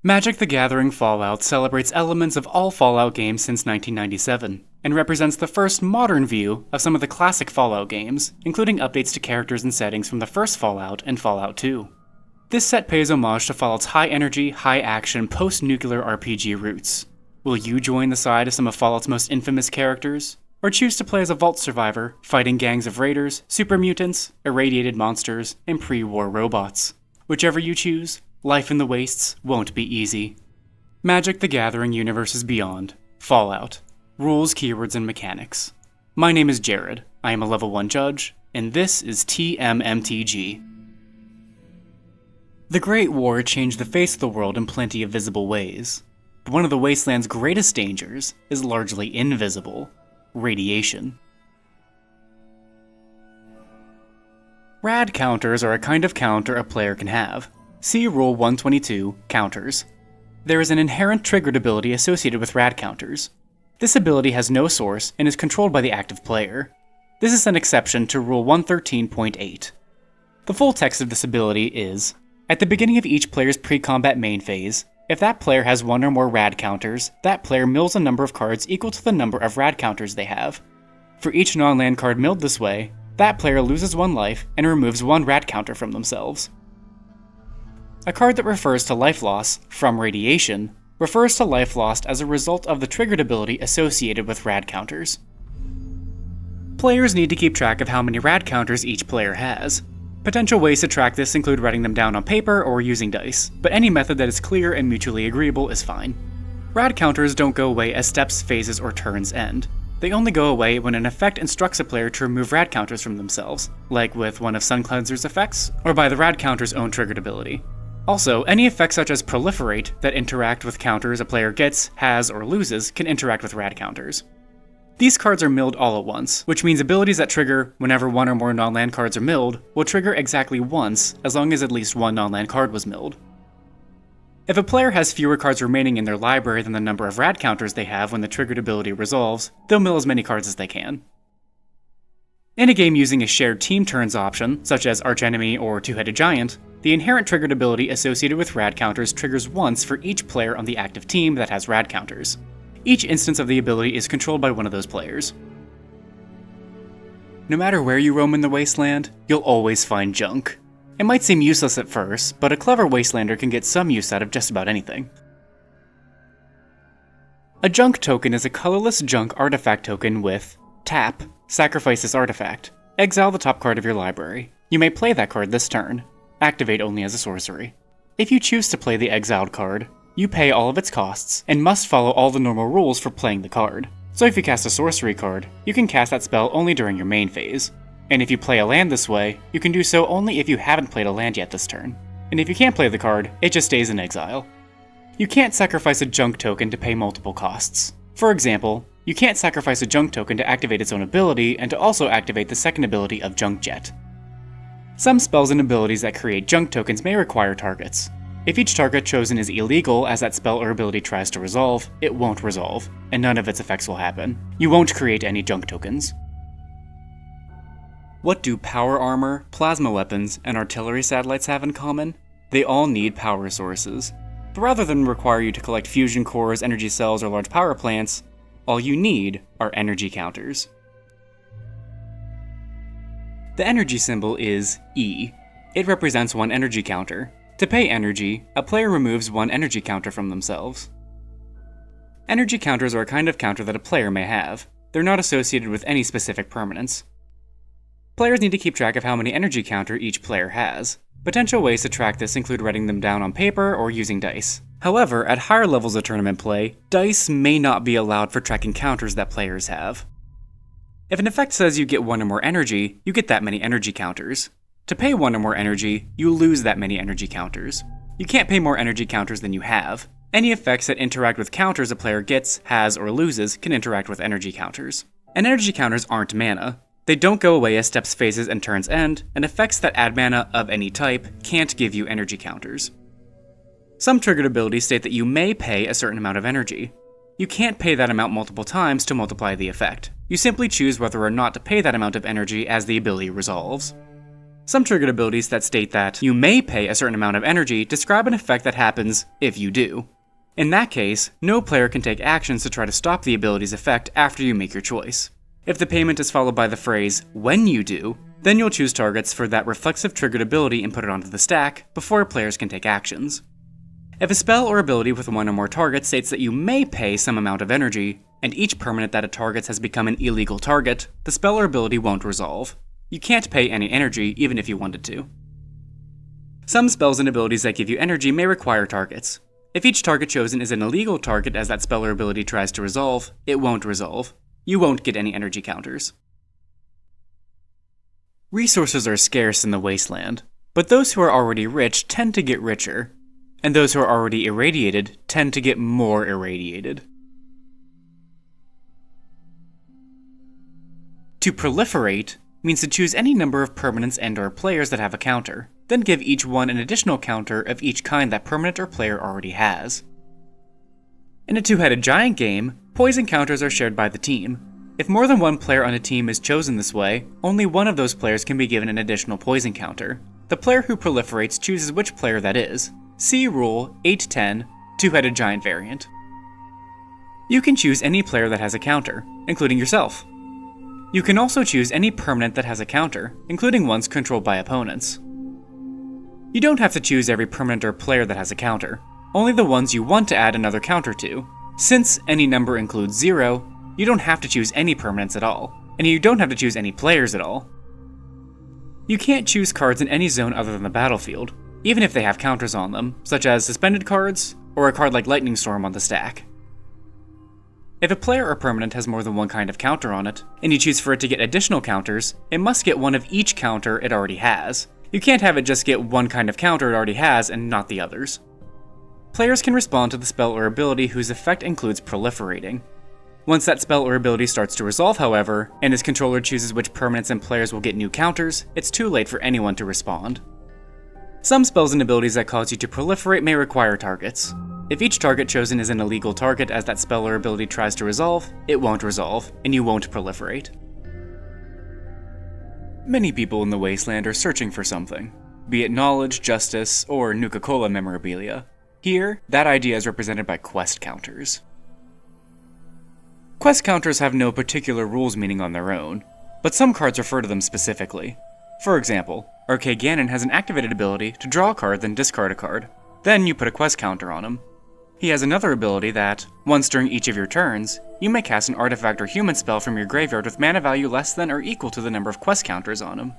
Magic: The Gathering Fallout celebrates elements of all Fallout games since 1997, and represents the first modern view of some of the classic Fallout games, including updates to characters and settings from the first Fallout and Fallout 2. This set pays homage to Fallout's high-energy, high-action, post-nuclear RPG roots. Will you join the side of some of Fallout's most infamous characters? Or choose to play as a Vault survivor, fighting gangs of raiders, super mutants, irradiated monsters, and pre-war robots? Whichever you choose, life in the Wastes won't be easy. Magic: The Gathering Universes Beyond. Fallout. Rules, keywords, and mechanics. My name is Jared, I am a level 1 judge, and this is TMMTG. The Great War changed the face of the world in plenty of visible ways, but one of the Wasteland's greatest dangers is largely invisible: radiation. Rad counters are a kind of counter a player can have. See Rule 122, Counters. There is an inherent triggered ability associated with rad counters. This ability has no source and is controlled by the active player. This is an exception to Rule 113.8. The full text of this ability is, at the beginning of each player's pre-combat main phase, if that player has one or more rad counters, that player mills a number of cards equal to the number of rad counters they have. For each non-land card milled this way, that player loses 1 life and removes 1 rad counter from themselves. A card that refers to life loss from radiation refers to life lost as a result of the triggered ability associated with rad counters. Players need to keep track of how many rad counters each player has. Potential ways to track this include writing them down on paper or using dice, but any method that is clear and mutually agreeable is fine. Rad counters don't go away as steps, phases, or turns end. They only go away when an effect instructs a player to remove rad counters from themselves, like with one of Sun Cleanser's effects, or by the rad counter's own triggered ability. Also, any effects such as Proliferate that interact with counters a player gets, has, or loses can interact with rad counters. These cards are milled all at once, which means abilities that trigger whenever 1 or more non-land cards are milled will trigger exactly once as long as at least 1 non-land card was milled. If a player has fewer cards remaining in their library than the number of rad counters they have when the triggered ability resolves, they'll mill as many cards as they can. In a game using a shared team turns option, such as Archenemy or Two-Headed Giant, the inherent triggered ability associated with rad counters triggers once for each player on the active team that has rad counters. Each instance of the ability is controlled by one of those players. No matter where you roam in the Wasteland, you'll always find junk. It might seem useless at first, but a clever Wastelander can get some use out of just about anything. A junk token is a colorless junk artifact token with tap, sacrifice this artifact, exile the top card of your library. You may play that card this turn. Activate only as a sorcery. If you choose to play the exiled card, you pay all of its costs and must follow all the normal rules for playing the card. So if you cast a sorcery card, you can cast that spell only during your main phase. And if you play a land this way, you can do so only if you haven't played a land yet this turn. And if you can't play the card, it just stays in exile. You can't sacrifice a junk token to pay multiple costs. For example, you can't sacrifice a junk token to activate its own ability and to also activate the second ability of Junk Jet. Some spells and abilities that create junk tokens may require targets. If each target chosen is illegal as that spell or ability tries to resolve, it won't resolve, and none of its effects will happen. You won't create any junk tokens. What do power armor, plasma weapons, and artillery satellites have in common? They all need power sources. But rather than require you to collect fusion cores, energy cells, or large power plants, all you need are energy counters. The energy symbol is E. It represents 1 energy counter. To pay energy, a player removes 1 energy counter from themselves. Energy counters are a kind of counter that a player may have. They're not associated with any specific permanence. Players need to keep track of how many energy counter each player has. Potential ways to track this include writing them down on paper or using dice. However, at higher levels of tournament play, dice may not be allowed for tracking counters that players have. If an effect says you get 1 or more energy, you get that many energy counters. To pay 1 or more energy, you lose that many energy counters. You can't pay more energy counters than you have. Any effects that interact with counters a player gets, has, or loses can interact with energy counters. And energy counters aren't mana. They don't go away as steps, phases, and turns end, and effects that add mana of any type can't give you energy counters. Some triggered abilities state that you may pay a certain amount of energy. You can't pay that amount multiple times to multiply the effect. You simply choose whether or not to pay that amount of energy as the ability resolves. Some triggered abilities that state that you may pay a certain amount of energy describe an effect that happens if you do. In that case, no player can take actions to try to stop the ability's effect after you make your choice. If the payment is followed by the phrase, when you do, then you'll choose targets for that reflexive triggered ability and put it onto the stack before players can take actions. If a spell or ability with one or more targets states that you may pay some amount of energy, and each permanent that it targets has become an illegal target, the spell or ability won't resolve. You can't pay any energy even if you wanted to. Some spells and abilities that give you energy may require targets. If each target chosen is an illegal target as that spell or ability tries to resolve, it won't resolve. You won't get any energy counters. Resources are scarce in the Wasteland, but those who are already rich tend to get richer, and those who are already irradiated tend to get more irradiated. To proliferate means to choose any number of permanents and/or players that have a counter, then give each one an additional counter of each kind that permanent or player already has. In a two-headed giant game, poison counters are shared by the team. If more than one player on a team is chosen this way, only one of those players can be given an additional poison counter. The player who proliferates chooses which player that is. See Rule 810, two-headed giant variant. You can choose any player that has a counter, including yourself. You can also choose any permanent that has a counter, including ones controlled by opponents. You don't have to choose every permanent or player that has a counter, only the ones you want to add another counter to. Since any number includes 0, you don't have to choose any permanents at all, and you don't have to choose any players at all. You can't choose cards in any zone other than the battlefield, even if they have counters on them, such as suspended cards, or a card like Lightning Storm on the stack. If a player or permanent has more than one kind of counter on it, and you choose for it to get additional counters, it must get one of each counter it already has. You can't have it just get one kind of counter it already has and not the others. Players can respond to the spell or ability whose effect includes proliferating. Once that spell or ability starts to resolve, however, and its controller chooses which permanents and players will get new counters, it's too late for anyone to respond. Some spells and abilities that cause you to proliferate may require targets. If each target chosen is an illegal target as that spell or ability tries to resolve, it won't resolve, and you won't proliferate. Many people in the Wasteland are searching for something, be it knowledge, justice, or Nuka-Cola memorabilia. Here, that idea is represented by quest counters. Quest counters have no particular rules meaning on their own, but some cards refer to them specifically. For example, Arcade Ganon has an activated ability to draw a card then discard a card. Then you put a quest counter on him. He has another ability that, once during each of your turns, you may cast an artifact or human spell from your graveyard with mana value less than or equal to the number of quest counters on him.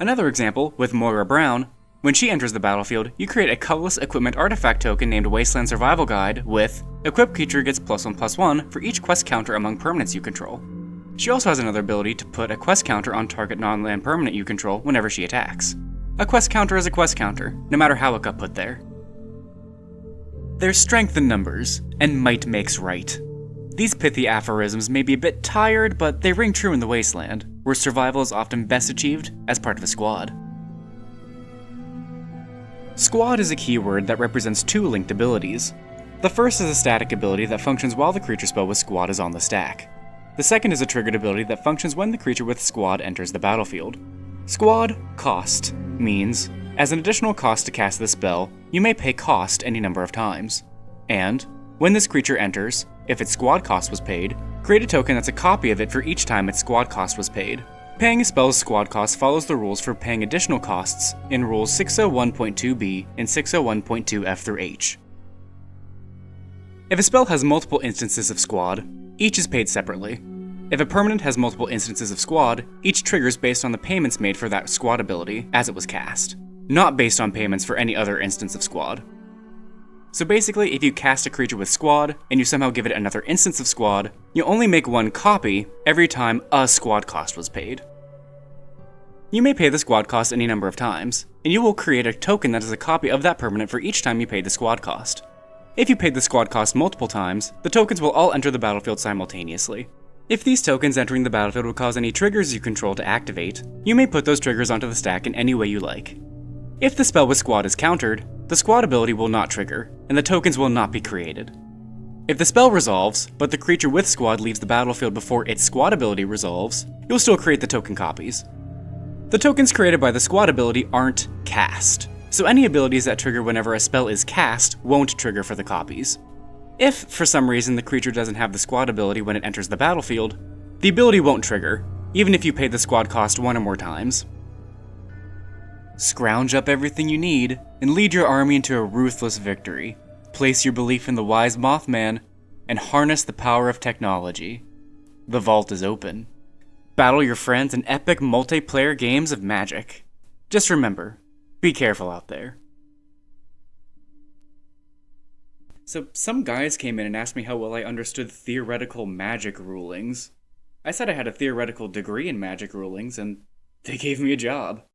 Another example, with Moira Brown, when she enters the battlefield, you create a colorless equipment artifact token named Wasteland Survival Guide with, equipped creature gets +1/+1 for each quest counter among permanents you control. She also has another ability to put a quest counter on target non-land permanent you control whenever she attacks. A quest counter is a quest counter, no matter how it got put there. There's strength in numbers, and might makes right. These pithy aphorisms may be a bit tired, but they ring true in the Wasteland, where survival is often best achieved as part of a squad. Squad is a keyword that represents two linked abilities. The first is a static ability that functions while the creature spell with Squad is on the stack. The second is a triggered ability that functions when the creature with Squad enters the battlefield. Squad cost means, as an additional cost to cast this spell, you may pay cost any number of times. And, when this creature enters, if its Squad cost was paid, create a token that's a copy of it for each time its Squad cost was paid. Paying a spell's Squad cost follows the rules for paying additional costs in Rules 601.2b and 601.2f through h. If a spell has multiple instances of Squad, each is paid separately. If a permanent has multiple instances of Squad, each triggers based on the payments made for that Squad ability as it was cast, not based on payments for any other instance of Squad. So basically, if you cast a creature with Squad, and you somehow give it another instance of Squad, you only make one copy every time a Squad cost was paid. You may pay the Squad cost any number of times, and you will create a token that is a copy of that permanent for each time you pay the Squad cost. If you paid the Squad cost multiple times, the tokens will all enter the battlefield simultaneously. If these tokens entering the battlefield would cause any triggers you control to activate, you may put those triggers onto the stack in any way you like. If the spell with Squad is countered, the Squad ability will not trigger, and the tokens will not be created. If the spell resolves, but the creature with Squad leaves the battlefield before its Squad ability resolves, you'll still create the token copies. The tokens created by the squad ability aren't cast, so any abilities that trigger whenever a spell is cast won't trigger for the copies. If, for some reason, the creature doesn't have the squad ability when it enters the battlefield, the ability won't trigger, even if you pay the squad cost 1 or more times. Scrounge up everything you need, and lead your army into a ruthless victory. Place your belief in the wise Mothman, and harness the power of technology. The vault is open. Battle your friends in epic multiplayer games of Magic. Just remember, be careful out there. So some guys came in and asked me how well I understood theoretical Magic rulings. I said I had a theoretical degree in Magic rulings, and they gave me a job.